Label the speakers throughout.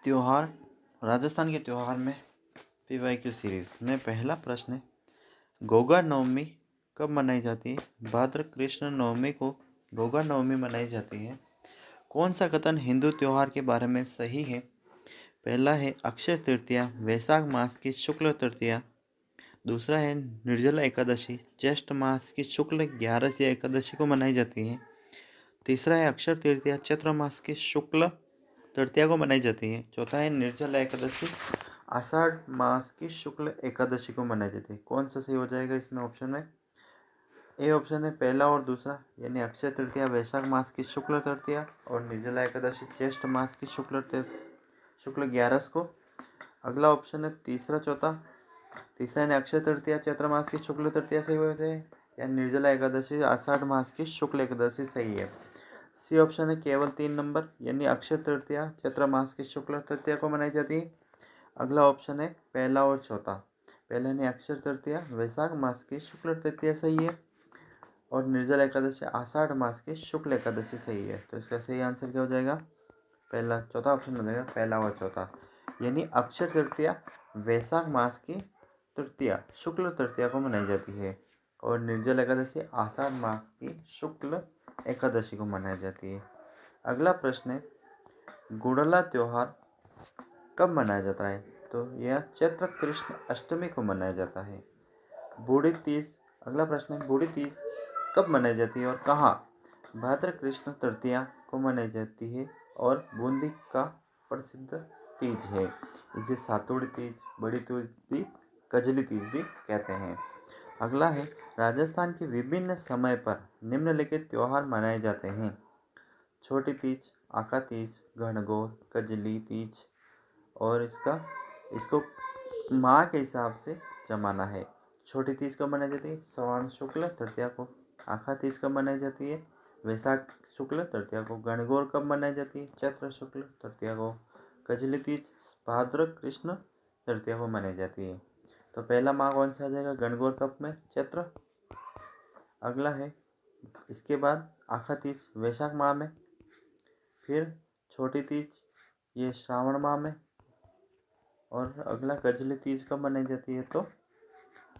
Speaker 1: त्योहार राजस्थान के त्योहार में पीवाईक्यू सीरीज में पहला प्रश्न है, गोगा नवमी कब मनाई जाती है? भाद्र कृष्ण नवमी को गोगा नवमी मनाई जाती है। कौन सा कथन हिंदू त्योहार के बारे में सही है? पहला है अक्षय तृतीया वैशाख मास की शुक्ल तृतीया। दूसरा है निर्जला एकादशी ज्येष्ठ मास की शुक्ल 11 एकादशी को मनाई जाती है। तीसरा है अक्षय तृतीया चैत्र मास की शुक्ल तृतीया को मनाई जाती है। चौथा है निर्जला एकादशी आषाढ़ मास की शुक्ल एकादशी को मनाई जाती है। कौन सा सही हो जाएगा इसमें? ऑप्शन में ए ऑप्शन है पहला और दूसरा, यानी अक्षय तृतीया वैशाख मास की शुक्ल तृतीया और निर्जला एकादशी ज्येष्ठ मास की शुक्ल 11 को। अगला ऑप्शन है तीसरा चौथा। तीसरा यानी अक्षय तृतीया चैत्र मास की शुक्ल तृतीया सही हो जाए या निर्जला एकादशी आषाढ़ मास की शुक्ल एकादशी सही है। सी ऑप्शन है केवल 3 नंबर, यानी अक्षय तृतीया चैत्र मास की शुक्ल तृतीया को मनाई जाती है। अगला ऑप्शन है पहला और चौथा। पहले ने अक्षय तृतीया वैशाख मास की शुक्ल तृतीया सही है और निर्जला एकादशी आषाढ़ मास की शुक्ल एकादशी सही है। तो इसका सही आंसर क्या हो जाएगा? पहला चौथा ऑप्शन हो जाएगा, पहला और चौथा, यानी अक्षय तृतीया वैशाख मास की तृतीया शुक्ल तृतीया को मनाई जाती है और निर्जल एकादशी आषाढ़ मास की शुक्ल एकादशी को मनाई जाती है। अगला प्रश्न है, गुड़ला त्योहार कब मनाया जाता है? तो यह चैत्र कृष्ण अष्टमी को मनाया जाता है। बूढ़ी तीज, अगला प्रश्न है, बूढ़ी तीज कब मनाई जाती है और कहाँ? भाद्र कृष्ण तृतीया को मनाई जाती है और बूंदी का प्रसिद्ध तीज है। इसे सातुड़ तीज, बड़ी तीज भी, कजली तीज भी कहते हैं। अगला है, राजस्थान के विभिन्न समय पर निम्नलिखित त्योहार मनाए जाते हैं। छोटी तीज, आका तीज, गणगौर, कजली तीज और इसको माह के हिसाब से जमाना है। छोटी तीज कब मनाई जाती है? श्रावण शुक्ल तृतीया को। आखा तीज कब मनाई जाती है? वैशाख शुक्ल तृतीया को। गणगौर कब मनाई जाती है? चैत्र शुक्ल तृतीया को। कजली तीज भाद्र कृष्ण तृतीया को मनाई जाती है। तो पहला माह कौन सा आ जाएगा गणगौर कब में? चैत्र। अगला है इसके बाद आखा तीज वैशाख माह में, फिर छोटी तीज ये श्रावण माह में, और अगला कजली तीज कब मनाई जाती है? तो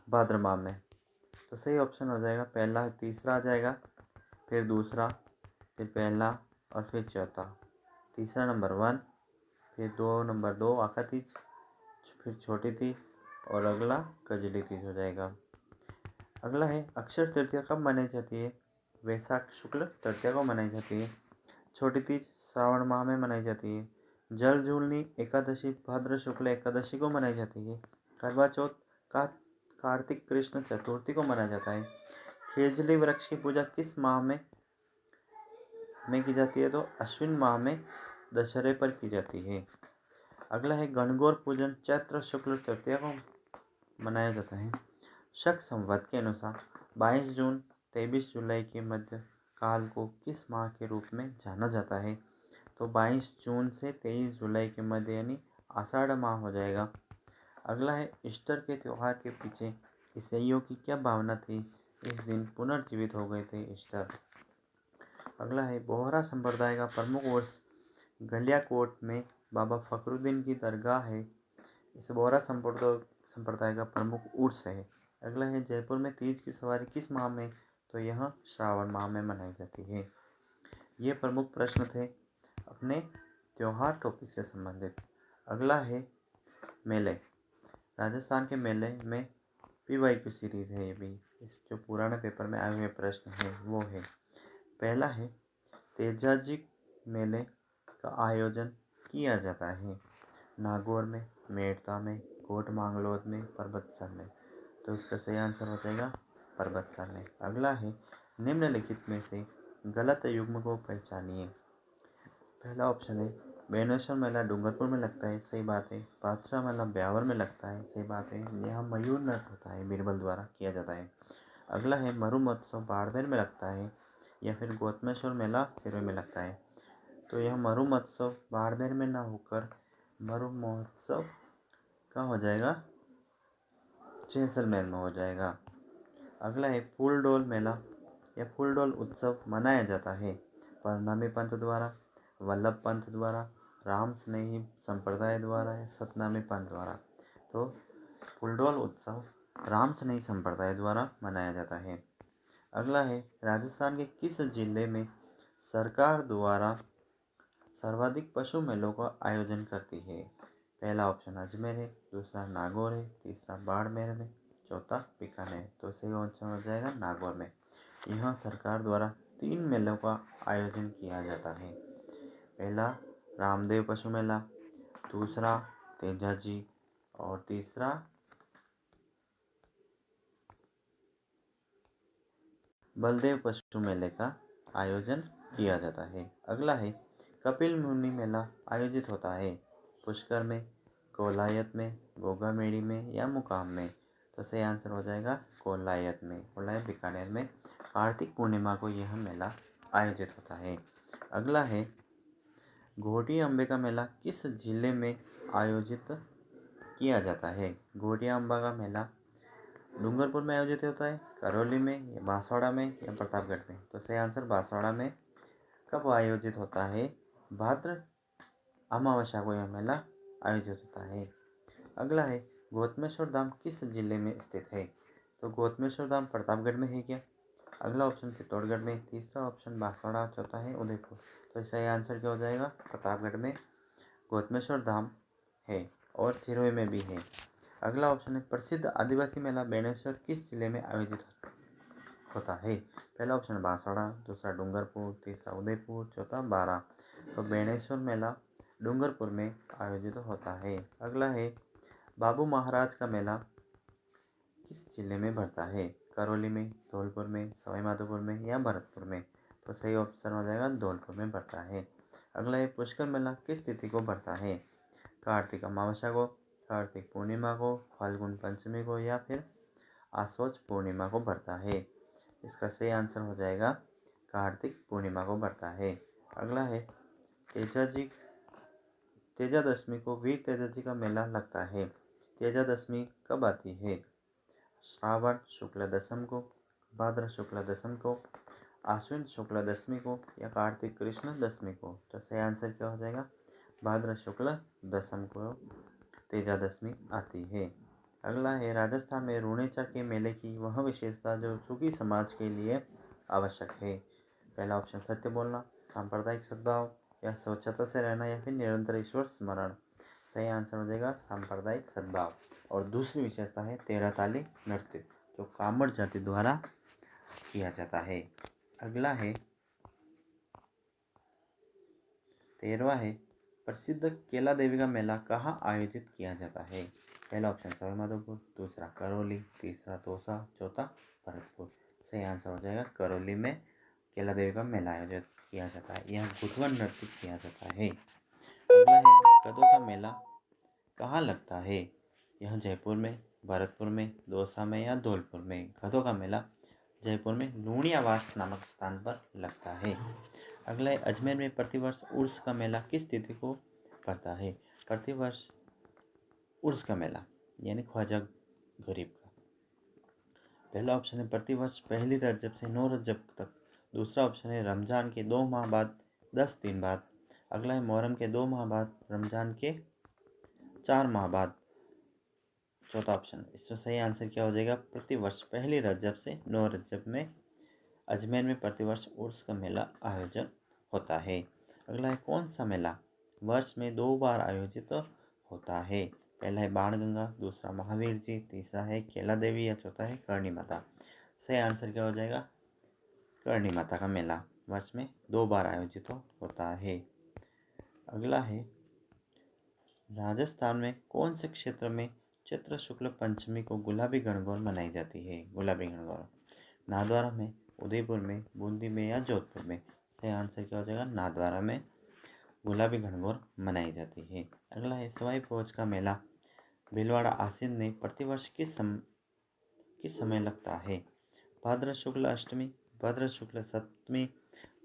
Speaker 1: भाद्र माह में। तो सही ऑप्शन हो जाएगा पहला, तीसरा आ जाएगा, फिर दूसरा, फिर पहला और फिर चौथा। तीसरा नंबर 1, फिर 2 आखा तीज, फिर छोटी तीज और अगला कजली तीज हो जाएगा। अगला है अक्षय तृतीया कब मनाई जाती है? वैशाख शुक्ल तृतीया को मनाई जाती है। छोटी तीज श्रावण माह में मनाई जाती है। जल झूलनी एकादशी भाद्र शुक्ल एकादशी को मनाई जाती है। करवा चौथ का कार्तिक कृष्ण चतुर्थी को मनाया जाता है। खेजली वृक्ष की पूजा किस माह में की जाती है? तो अश्विन माह में दशहरे पर की जाती है। अगला है गणगौर पूजन चैत्र शुक्ल तृतीया को मनाया जाता है। शक संवत के अनुसार 22 जून 23 जुलाई के मध्य काल को किस माह के रूप में जाना जाता है? तो 22 जून से 23 जुलाई के मध्य यानी आषाढ़ माह हो जाएगा। अगला है ईस्टर के त्यौहार के पीछे ईसाइयों की क्या भावना थी? इस दिन पुनर्जीवित हो गए थे ईस्टर। अगला है बोहरा संप्रदाय का प्रमुख उर्स गलियाकोट में बाबा फखरुद्दीन की दरगाह है। इस बोहरा संप्रदाय का प्रमुख उर्स है। अगला है जयपुर में तीज की सवारी किस माह में? तो यह श्रावण माह में मनाई जाती है। ये प्रमुख प्रश्न थे अपने त्योहार टॉपिक से संबंधित। अगला है मेले। राजस्थान के मेले में पीवाईक्यू सीरीज है। ये भी जो पुराने पेपर में आए हुए प्रश्न हैं वो है। पहला है तेजाजी मेले का आयोजन किया जाता है नागौर में, मेड़ता में, कोट मांगलोद में, परबतसर में। तो इसका सही आंसर हो जाएगा परबतसर में। अगला है निम्नलिखित में से गलत युग्म को पहचानिए। पहला ऑप्शन है बेनेश्वर मेला डूंगरपुर में लगता है, सही बात है। बादशाह मेला ब्यावर में लगता है, सही बात है। यहाँ मयूर नृत्य होता है, बीरबल द्वारा किया जाता है। अगला है मरु महोत्सव बाड़मेर में लगता है या फिर गौतमेश्वर मेला सिरोही में लगता है। तो यह मरु महोत्सव बाड़मेर में ना होकर मरु महोत्सव कहाँ हो जाएगा? जैसलमेर में हो जाएगा। अगला है फूलडोल मेला या फूलडोल उत्सव मनाया जाता है परनामी पंथ द्वारा, वल्लभ पंथ द्वारा, रामस्नेही संप्रदाय द्वारा है, सतनामी पंथ द्वारा। तो फुलडोल उत्सव रामस्नेही संप्रदाय द्वारा मनाया जाता है। अगला है राजस्थान के किस जिले में सरकार द्वारा सर्वाधिक पशु मेलों का आयोजन करती है? पहला ऑप्शन अजमेर है, दूसरा नागौर है, तीसरा बाड़मेर में, चौथा बीकानेर। तो सही ऑप्शन हो जाएगा नागौर में। यहाँ सरकार द्वारा 3 मेलों का आयोजन किया जाता है। पहला रामदेव पशु मेला, दूसरा तेजाजी और तीसरा बलदेव पशु मेले का आयोजन किया जाता है। अगला है कपिल मुनि मेला आयोजित होता है पुष्कर में, कोलायत में, गोगामेड़ी में या मुकाम में। तो सही आंसर हो जाएगा कोलायत में। कोलायत बीकानेर में कार्तिक पूर्णिमा को यह मेला आयोजित होता है। अगला है घोटिया अम्बे का मेला किस जिले में आयोजित किया जाता है? घोटिया अम्बा का मेला डूंगरपुर में आयोजित होता है, करौली में या बांसवाड़ा में या प्रतापगढ़ में। तो सही आंसर बांसवाड़ा में। कब आयोजित होता है? भाद्र अमावस्या को यह मेला आयोजित होता है। अगला है गौतमेश्वर धाम किस जिले में स्थित है? तो गौतमेश्वर धाम प्रतापगढ़ में है क्या? अगला ऑप्शन चित्तौड़गढ़ में, तीसरा ऑप्शन बांसवाड़ा, चौथा है उदयपुर। तो सही आंसर क्या हो जाएगा? प्रतापगढ़ में गौतमेश्वर धाम है और सिरोही में भी है। अगला ऑप्शन है प्रसिद्ध आदिवासी मेला बेणेश्वर किस जिले में आयोजित होता है? पहला ऑप्शन बांसवाड़ा, दूसरा डूंगरपुर, तीसरा उदयपुर, चौथा बारा। तो बेणेश्वर मेला डूंगरपुर में आयोजित होता है। अगला है बाबू महाराज का मेला किस जिले में भरता है? करौली में, धौलपुर में, सवाईमाधोपुर में या भरतपुर में। तो सही ऑप्शन हो जाएगा धौलपुर में भरता है। अगला है पुष्कर मेला किस तिथि को भरता है? कार्तिक अमावस्या को, कार्तिक पूर्णिमा को, फाल्गुन पंचमी को या फिर आश्वज पूर्णिमा को भरता है। इसका सही आंसर हो जाएगा कार्तिक पूर्णिमा को भरता है। अगला है तेजादशमी को वीर तेजाजी का मेला लगता है। तेजादशमी कब आती है? श्रावण शुक्ल दशम को, भाद्र शुक्ल दशम को, आश्विन शुक्ल दशमी को या कार्तिक कृष्ण दशमी को। तो सही आंसर क्या हो जाएगा? भाद्र शुक्ल दशम को तेजादशमी आती है। अगला है राजस्थान में रूणेचा के मेले की वह विशेषता जो सुखी समाज के लिए आवश्यक है। पहला ऑप्शन सत्य बोलना, सांप्रदायिक सद्भाव या स्वच्छता से रहना या फिर निरंतर ईश्वर स्मरण। सही आंसर हो जाएगा सांप्रदायिक सद्भाव। और दूसरी विशेषता है 13 ताली नृत्य जो कामड़ जाति द्वारा किया जाता है। अगला है 13वां है प्रसिद्ध केला देवी का मेला कहाँ आयोजित किया जाता है? पहला ऑप्शन सवाईमाधोपुर, दूसरा करौली, तीसरा दौसा, चौथा भरतपुर। सही आंसर हो जाएगा करौली में केला देवी का मेला आयोजित किया जाता है। यहाँ गुथवा नृत्य किया जाता है। अगला है गधों का मेला कहाँ लगता है? यह जयपुर में, भरतपुर में, दौसा में या धौलपुर में। गधों का मेला जयपुर में लूणियावास नामक स्थान पर लगता है। अगला है अजमेर में प्रतिवर्ष उर्स का मेला किस तिथि को पड़ता है? प्रतिवर्ष उर्स का मेला यानी ख्वाजा गरीब का। पहला ऑप्शन है प्रतिवर्ष पहली रजब से 9 रजब तक, दूसरा ऑप्शन है रमजान के 2 माह बाद 10 दिन बाद, अगला है मुहर्रम के 2 माह बाद, रमजान के 4 माह बाद, चौथा ऑप्शन। इसमें सही आंसर क्या हो जाएगा? प्रतिवर्ष पहली रजब से 9 रजब में अजमेर में प्रतिवर्ष उर्स का मेला आयोजन होता है। अगला है कौन सा मेला वर्ष में 2 बार आयोजित होता है? पहला है बाणगंगा, दूसरा महावीर जी, तीसरा है केला देवी या चौथा है करणी माता। सही आंसर क्या हो जाएगा? करणी माता का मेला वर्ष में 2 बार आयोजित होता है। अगला है राजस्थान में कौन से क्षेत्र में चैत्र शुक्ल पंचमी को गुलाबी गणगौर मनाई जाती है? गुलाबी गणगौर नाथद्वारा में, उदयपुर में, बूंदी में या जोधपुर में। सही आंसर क्या हो जाएगा? नाथद्वारा में गुलाबी गणगौर मनाई जाती है। अगला है सवाई फौज का मेला भीलवाड़ा आसीन में प्रतिवर्ष किस समय लगता है? भाद्र शुक्ल अष्टमी, भाद्र शुक्ल सप्तमी,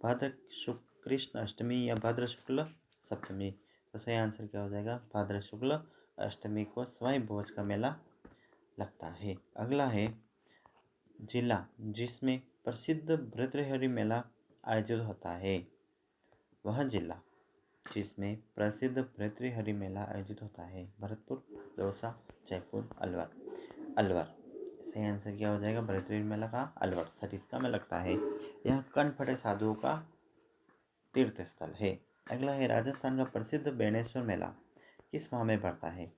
Speaker 1: भाद्र शुक्ल कृष्ण अष्टमी या भाद्र शुक्ल सप्तमी। तो सही आंसर क्या हो जाएगा? भाद्र शुक्ल अष्टमी को सवाई भोज का मेला लगता है। अगला है जिला जिसमें प्रसिद्ध भर्तृहरि मेला आयोजित होता है, वह जिला जिसमें प्रसिद्ध भर्तृहरि मेला आयोजित होता है। भरतपुर, दौसा, जयपुर, अलवर। अलवर सही आंसर क्या हो जाएगा? भर्तृहरि मेला का अलवर सरिस्का में लगता है। यह कनफटे साधुओं का तीर्थ स्थल है। अगला है राजस्थान का प्रसिद्ध बेणेश्वर मेला किस माह में पड़ता है?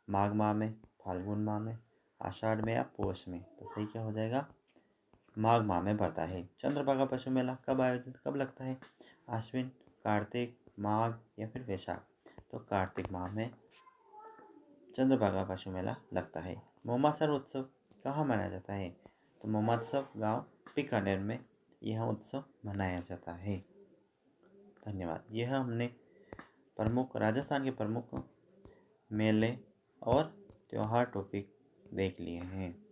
Speaker 1: माघ माह में, फाल्गुन माह में, आषाढ़ में या पौष में? तो सही क्या हो जाएगा? माघ माह में पड़ता है। चंद्रभागा पशु मेला कब लगता है? आश्विन, कार्तिक, माघ या फिर वैशाख? तो कार्तिक माह में चंद्रभागा पशु मेला लगता है। मोमासर उत्सव कहाँ मनाया जाता है? तो मोमात्सव गांव बीकानेर में यह उत्सव मनाया जाता है। धन्यवाद। यह हमने राजस्थान के प्रमुख मेले और त्योहार टॉपिक देख लिए हैं।